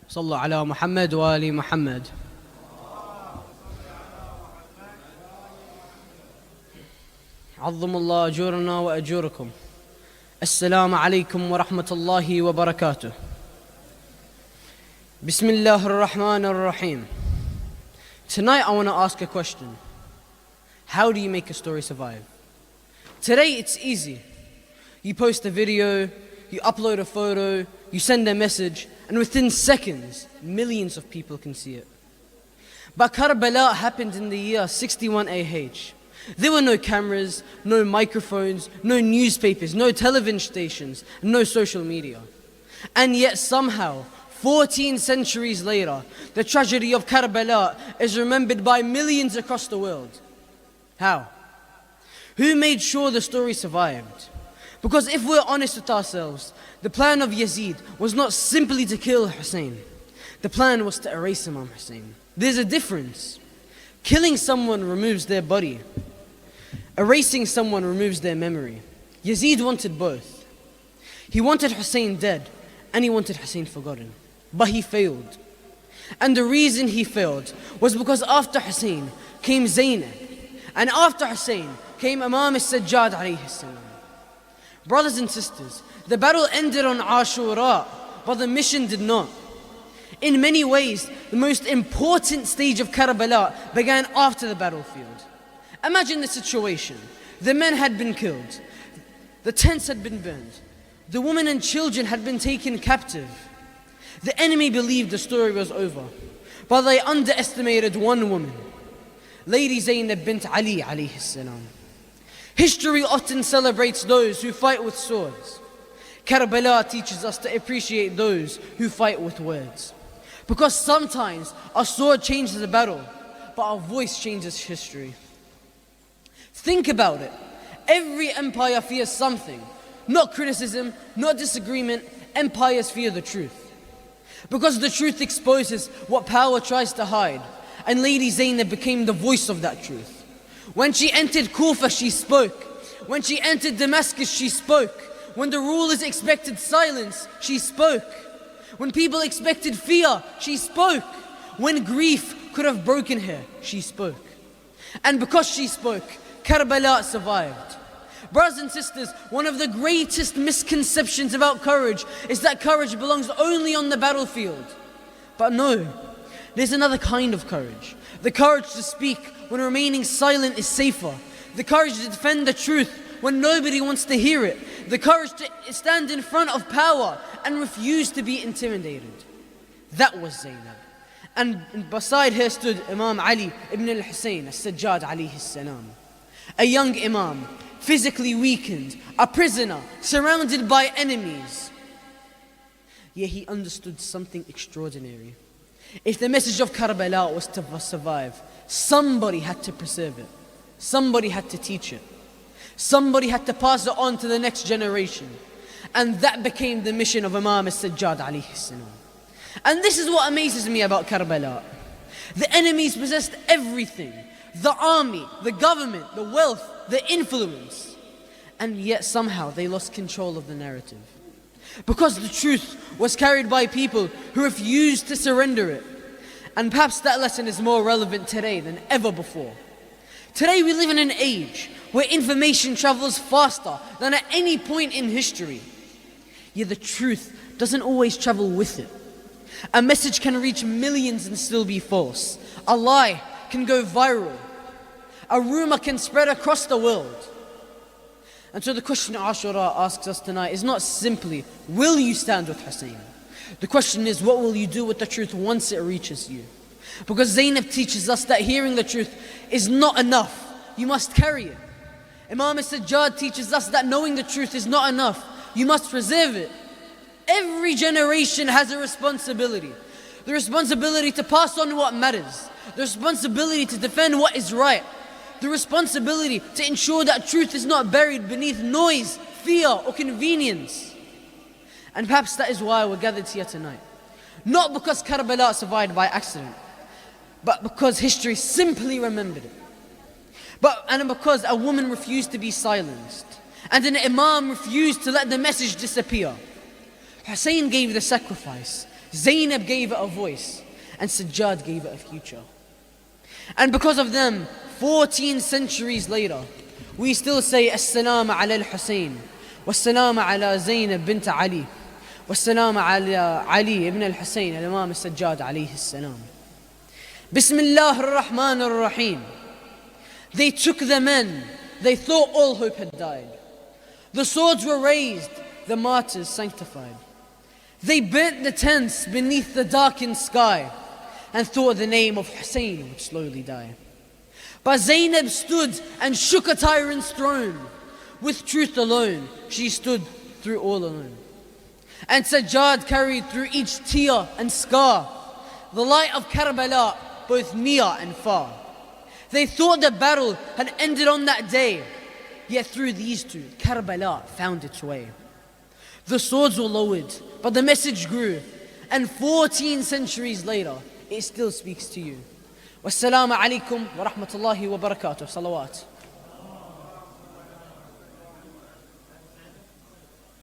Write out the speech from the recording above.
صلوا على محمد وآل محمد. عظم الله أجورنا وأجوركم. السلام عليكم ورحمة الله وبركاته. بسم الله الرحمن الرحيم. Tonight I want to ask a question. How do you make a story survive? Today it's easy. You post a video, you upload a photo, you send a message, and within seconds, millions of people can see it. But Karbala happened in the year 61 AH. There were no cameras, no microphones, no newspapers, no television stations, no social media. And yet somehow, 14 centuries later, the tragedy of Karbala is remembered by millions across the world. How? Who made sure the story survived? Because if we're honest with ourselves, the plan of Yazid was not simply to kill Hussein. The plan was to erase Imam Hussein. There's a difference. Killing someone removes their body. Erasing someone removes their memory. Yazid wanted both. He wanted Hussein dead and he wanted Hussein forgotten. But he failed. And the reason he failed was because after Hussein came Zainab. And after Hussein came Imam al-Sajjad alayhi salam. Brothers and sisters, the battle ended on Ashura, but the mission did not. In many ways, the most important stage of Karbala began after the battlefield. Imagine the situation. The men had been killed. The tents had been burned. The women and children had been taken captive. The enemy believed the story was over, but they underestimated one woman, Lady Zainab bint Ali alayhi salam. History often celebrates those who fight with swords. Karbala teaches us to appreciate those who fight with words. Because sometimes a sword changes a battle, but a voice changes history. Think about it. Every empire fears something. Not criticism, not disagreement. Empires fear the truth. Because the truth exposes what power tries to hide. And Lady Zainab became the voice of that truth. When she entered Kufa, she spoke. When she entered Damascus, she spoke. When the rulers expected silence, she spoke. When people expected fear, she spoke. When grief could have broken her, she spoke. And because she spoke, Karbala survived. Brothers and sisters, one of the greatest misconceptions about courage is that courage belongs only on the battlefield. But no, there's another kind of courage. The courage to speak when remaining silent is safer. The courage to defend the truth when nobody wants to hear it. The courage to stand in front of power and refuse to be intimidated. That was Zainab. And beside her stood Imam Ali ibn al-Hussein al-Sajjad alayhi salam. A young Imam, physically weakened, a prisoner, surrounded by enemies. Yet he understood something extraordinary. If the message of Karbala was to survive, somebody had to preserve it. Somebody had to teach it. Somebody had to pass it on to the next generation. And that became the mission of Imam al-Sajjad alayhi salam. And this is what amazes me about Karbala. The enemies possessed everything. The army, the government, the wealth, the influence. And yet somehow they lost control of the narrative. Because the truth was carried by people who refused to surrender it. And perhaps that lesson is more relevant today than ever before. Today we live in an age where information travels faster than at any point in history. Yet the truth doesn't always travel with it. A message can reach millions and still be false. A lie can go viral. A rumor can spread across the world. And so the question Ashura asks us tonight is not simply, will you stand with Hussein? The question is, what will you do with the truth once it reaches you? Because Zainab teaches us that hearing the truth is not enough. You must carry it. Imam al-Sajjad teaches us that knowing the truth is not enough. You must preserve it. Every generation has a responsibility. The responsibility to pass on what matters. The responsibility to defend what is right. The responsibility to ensure that truth is not buried beneath noise, fear, or convenience. And perhaps that is why we're gathered here tonight. Not because Karbala survived by accident, but because history simply remembered it. And because a woman refused to be silenced, and an imam refused to let the message disappear. Hussein gave the sacrifice, Zainab gave it a voice, and Sajjad gave it a future. And because of them, 14 centuries later, we still say As-salamu ala al-Hussein, was-salamu ala Zainab bint Ali, was-salamu ala Ali ibn al-Hussein, al-Imam al-Sajjad alayhi salam. Bismillah ar-Rahman ar-Rahim. They took the men, they thought all hope had died. The swords were raised, the martyrs sanctified. They burnt the tents beneath the darkened sky and thought the name of Hussein would slowly die. But Zainab stood and shook a tyrant's throne. With truth alone, she stood through all alone. And Sajjad carried through each tear and scar the light of Karbala, both near and far. They thought the battle had ended on that day, yet through these two, Karbala found its way. The swords were lowered, but the message grew, and 14 centuries later, it still speaks to you. Wassalamu alaikum wa rahmatullahi wa barakatuh. Salawat.